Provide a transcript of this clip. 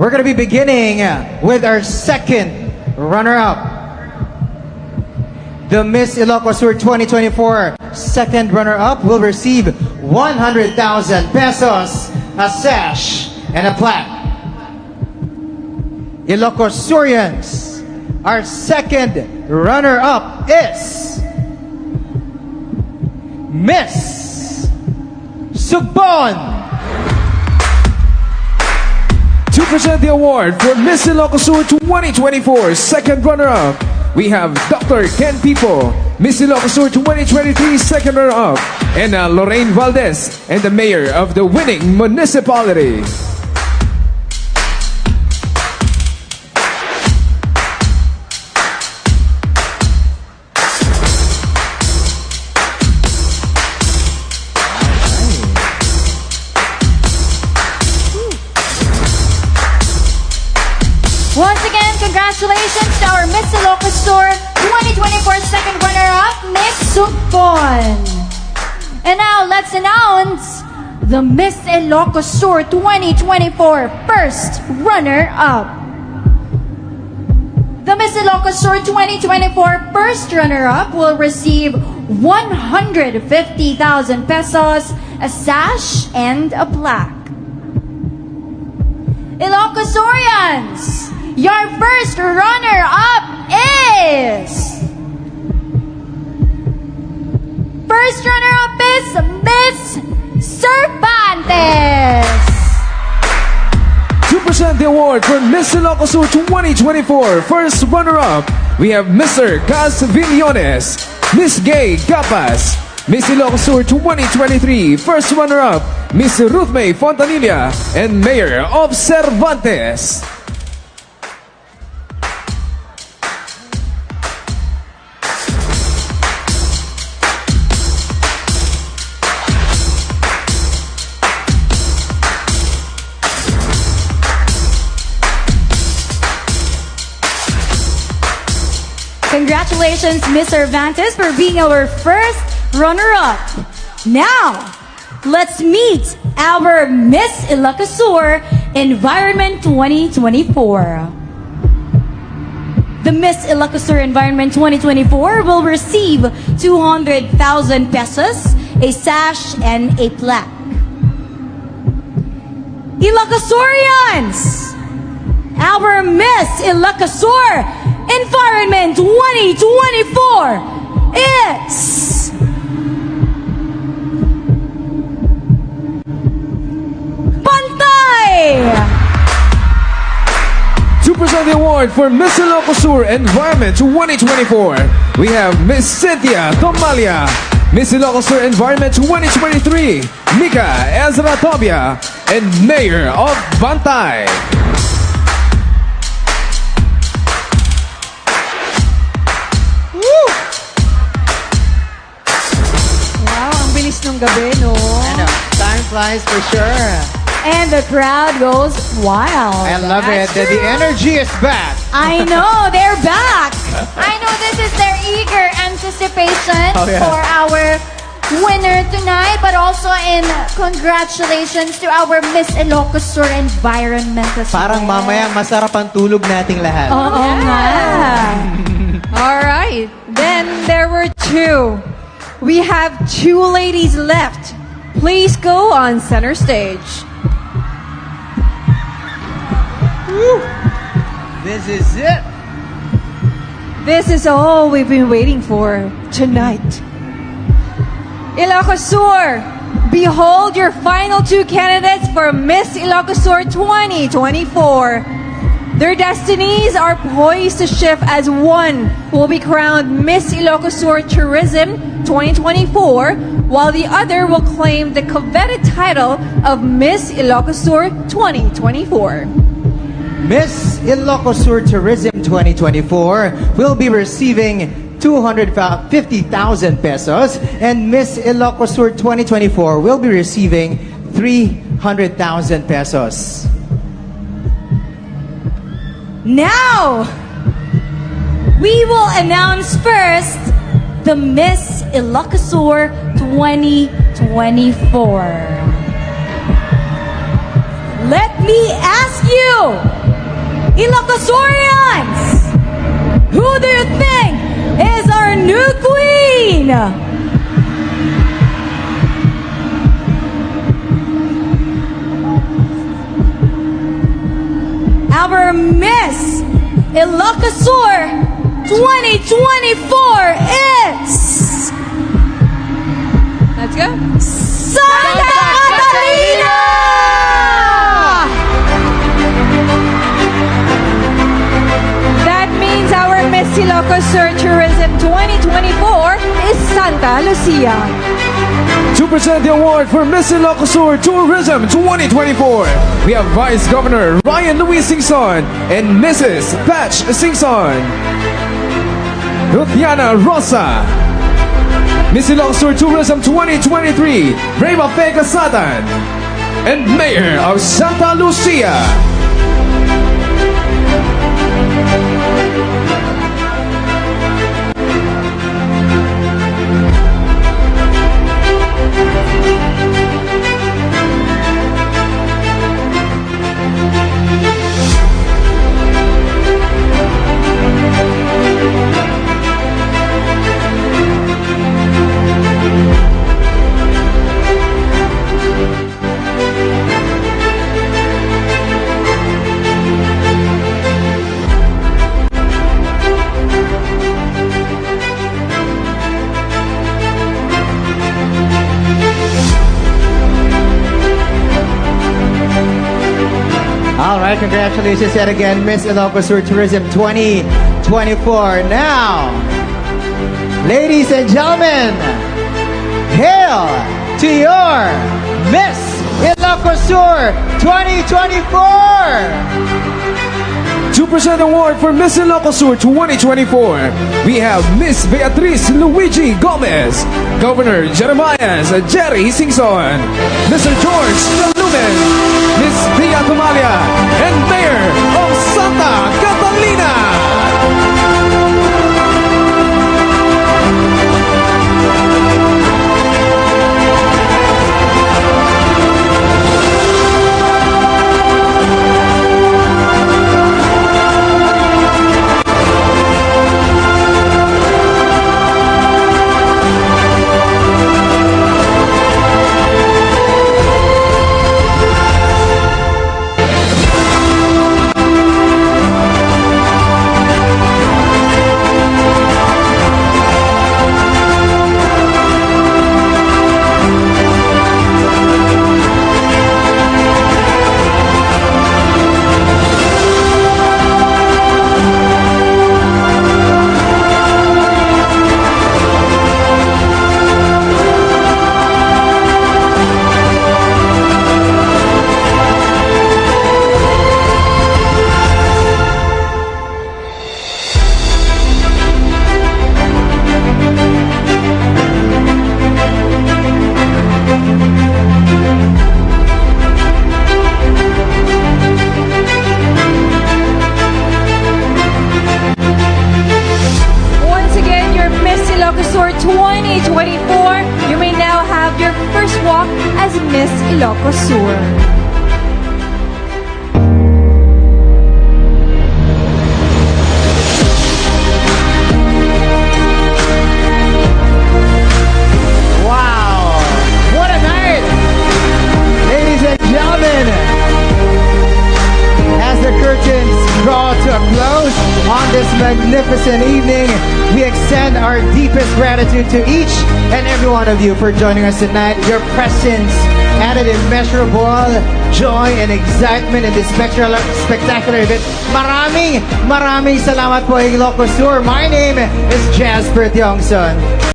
we're going to be beginning with our second runner-up. The Miss Ilocos Sur 2024 second runner-up will receive 100,000 pesos, a sash, and a plaque. Ilocos Surians, our second runner-up is Miss Sugbon. To present the award for Miss Ilocos Sur 2024 second runner-up, we have Dr. Ken Pipo, Miss Ilocos Sur 2023 second runner-up, and Lorraine Valdez, and the mayor of the winning municipality. Once again, congratulations to our Miss Ilocos Sur 2024 second runner-up, Miss Sugbon. And now, let's announce the Miss Ilocos Sur 2024 first runner-up. The Miss Ilocos Sur 2024 first runner-up will receive 150,000 pesos, a sash, and a plaque. Ilocos Surians, your first runner-up is... First runner-up is Miss Cervantes. To present the award for Miss Ilocos Sur 2024 first runner-up, we have Mr. Cas Villones, Miss Gay Gapas, Miss Ilocos Sur 2023 first runner-up, Miss Ruth May Fontanilla, and Mayor of Cervantes. Congratulations, Miss Cervantes, for being our first runner-up. Now, let's meet our Miss Ilocos Sur Environment 2024. The Miss Ilocos Sur Environment 2024 will receive 200,000 pesos, a sash, and a plaque. Ilocos Surians, our Miss Ilocos Sur Environment 2024 is Pantay! To present the award for Miss Ilocos Sur Environment 2024, we have Miss Cynthia Tomalia, Miss Ilocos Sur Environment 2023, Mika Ezra Tobia, and Mayor of Pantay. Nung gabi, no? I know. Time flies for sure. And the crowd goes wild. I love it. The energy is back. I know, they're back. I know this is their eager anticipation for our winner tonight, but also in congratulations to our Miss Ilocos Sur Environment as Parang well. mamaya masarap ang tulog nating lahat. Oo nga. All right. Then there were two. We have two ladies left. Please go on center stage. Woo. This is it. This is all we've been waiting for tonight. Ilocos Sur, behold your final two candidates for Miss Ilocos Sur 2024. Their destinies are poised to shift as one will be crowned Miss Ilocos Sur Tourism 2024, while the other will claim the coveted title of Miss Ilocos Sur 2024. Miss Ilocos Sur Tourism 2024 will be receiving 250,000 pesos, and Miss Ilocos Sur 2024 will be receiving 300,000 pesos. Now, we will announce first the Miss Ilocos Sur 2024. Let me ask you, Ilocosurians, who do you think is our new queen? Our Miss Ilocos Sur 2024 is... Let's go. Santa Catalina! That means our Miss Ilocos Sur Tourism 2024 is Santa Lucia. To present the award for Miss Ilocos Sur Tourism 2024, we have Vice Governor Ryan Luis Singson and Mrs. Patch Singson. Luciana Rosa. Miss Ilocos Sur Tourism 2023, Breva Vega Satan. And Mayor of Santa Lucia. All right, congratulations yet again, Miss Ilocos Sur Tourism 2024. Now, ladies and gentlemen, hail to your Miss Ilocos Sur 2024! To present the award for Miss Ilocos Sur 2024, we have Miss Beatriz Luigi Gomez, Governor Jeremiah Jerry Singson, Mr. George Talumen, Miss Pia Tumalia, and Mayor of Santa Catalina. Once again, your Miss Ilocos Sur 2024, you may now have your first walk as Miss Ilocos Sur. Wow! What a night! Ladies and gentlemen, as the curtains draw to a close on this magnificent evening, we extend our deepest gratitude to each and every one of you for joining us tonight. Your presence added immeasurable joy and excitement in this spectacular event. Maraming salamat po, Ilocos Sur. My name is Jasper Tiongson.